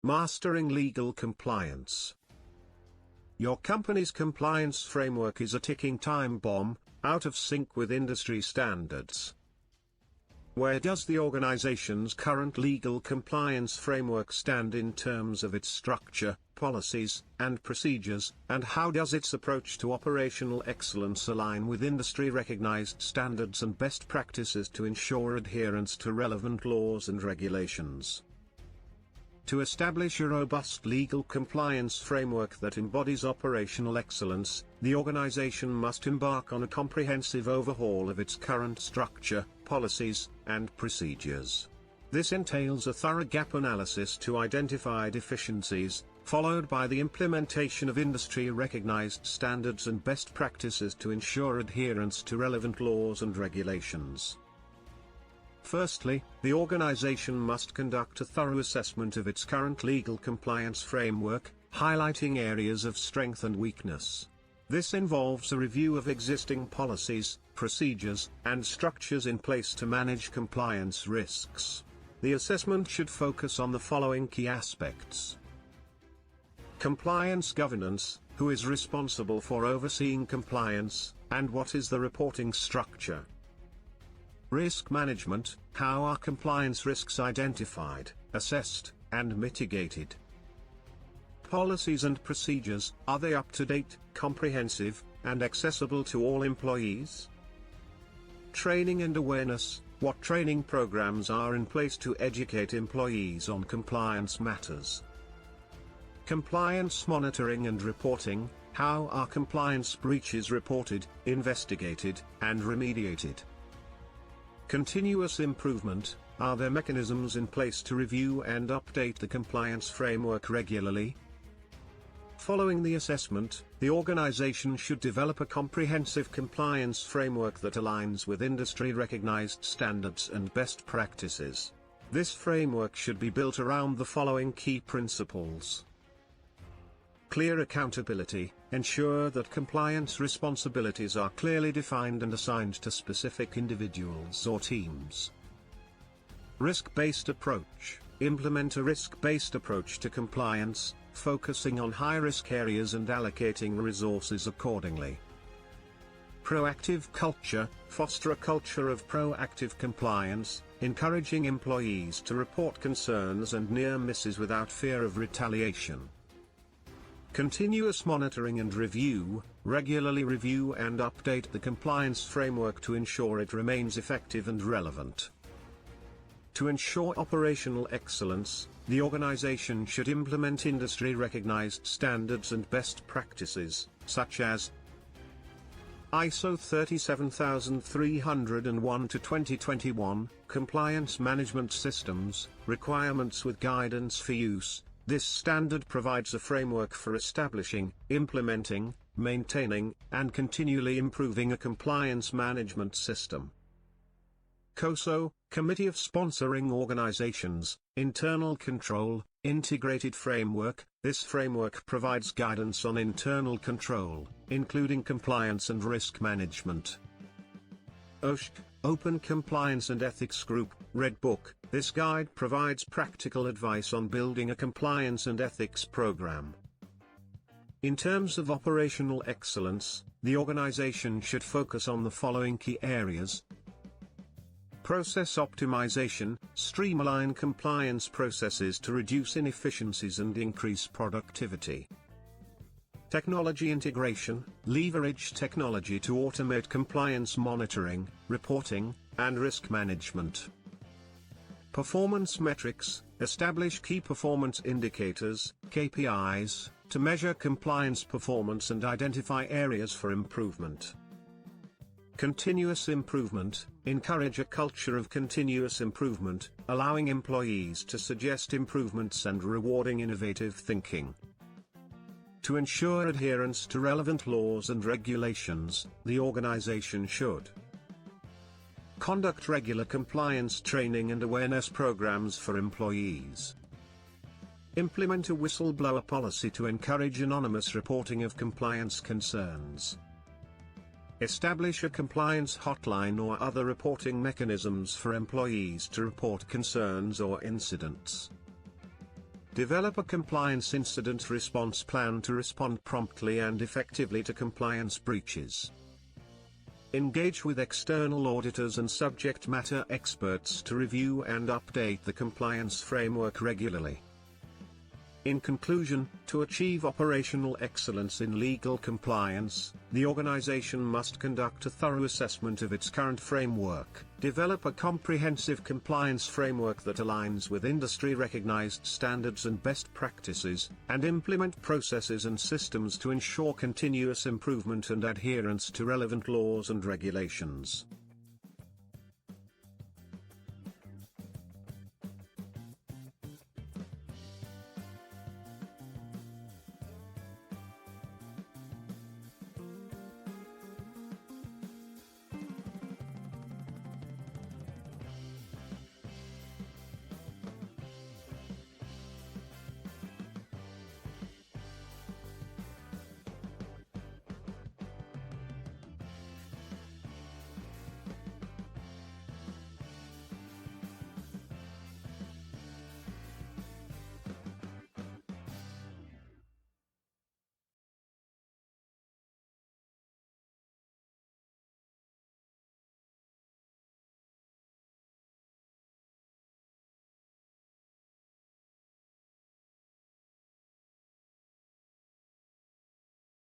Mastering legal compliance. Your company's compliance framework is a ticking time bomb, out of sync with industry standards. Where does the organization's current legal compliance framework stand in terms of its structure, policies, and procedures, and how does its approach to operational excellence align with industry-recognized standards and best practices to ensure adherence to relevant laws and regulations? To establish a robust legal compliance framework that embodies operational excellence, the organization must embark on a comprehensive overhaul of its current structure, policies, and procedures. This entails a thorough gap analysis to identify deficiencies, followed by the implementation of industry-recognized standards and best practices to ensure adherence to relevant laws and regulations. Firstly, the organization must conduct a thorough assessment of its current legal compliance framework, highlighting areas of strength and weakness. This involves a review of existing policies, procedures, and structures in place to manage compliance risks. The assessment should focus on the following key aspects. Compliance governance: who is responsible for overseeing compliance, and what is the reporting structure? Risk management: how are compliance risks identified, assessed, and mitigated? Policies and procedures: are they up to date, comprehensive, and accessible to all employees? Training and awareness: what training programs are in place to educate employees on compliance matters? Compliance monitoring and reporting: how are compliance breaches reported, investigated, and remediated? Continuous improvement: are there mechanisms in place to review and update the compliance framework regularly? Following the assessment, the organization should develop a comprehensive compliance framework that aligns with industry-recognized standards and best practices. This framework should be built around the following key principles. Clear accountability: ensure that compliance responsibilities are clearly defined and assigned to specific individuals or teams. Risk-based approach: implement a risk-based approach to compliance, focusing on high-risk areas and allocating resources accordingly. Proactive culture: foster a culture of proactive compliance, encouraging employees to report concerns and near misses without fear of retaliation. Continuous monitoring and review: regularly review and update the compliance framework to ensure it remains effective and relevant. To ensure operational excellence, the organization should implement industry-recognized standards and best practices, such as ISO 37301-2021, Compliance Management Systems, Requirements with Guidance for Use. This standard provides a framework for establishing, implementing, maintaining, and continually improving a compliance management system. COSO, Committee of Sponsoring Organizations, Internal Control, Integrated Framework. This framework provides guidance on internal control, including compliance and risk management. OSHC, Open Compliance and Ethics Group, Red Book. This guide provides practical advice on building a compliance and ethics program. In terms of operational excellence, the organization should focus on the following key areas. Process optimization: streamline compliance processes to reduce inefficiencies and increase productivity. Technology integration: leverage technology to automate compliance monitoring, reporting, and risk management. Performance metrics: establish key performance indicators, KPIs, to measure compliance performance and identify areas for improvement. Continuous improvement: encourage a culture of continuous improvement, allowing employees to suggest improvements and rewarding innovative thinking. To ensure adherence to relevant laws and regulations, the organization should conduct regular compliance training and awareness programs for employees. Implement a whistleblower policy to encourage anonymous reporting of compliance concerns. Establish a compliance hotline or other reporting mechanisms for employees to report concerns or incidents. Develop a compliance incident response plan to respond promptly and effectively to compliance breaches. Engage with external auditors and subject matter experts to review and update the compliance framework regularly. In conclusion, to achieve operational excellence in legal compliance, the organization must conduct a thorough assessment of its current framework, develop a comprehensive compliance framework that aligns with industry-recognized standards and best practices, and implement processes and systems to ensure continuous improvement and adherence to relevant laws and regulations.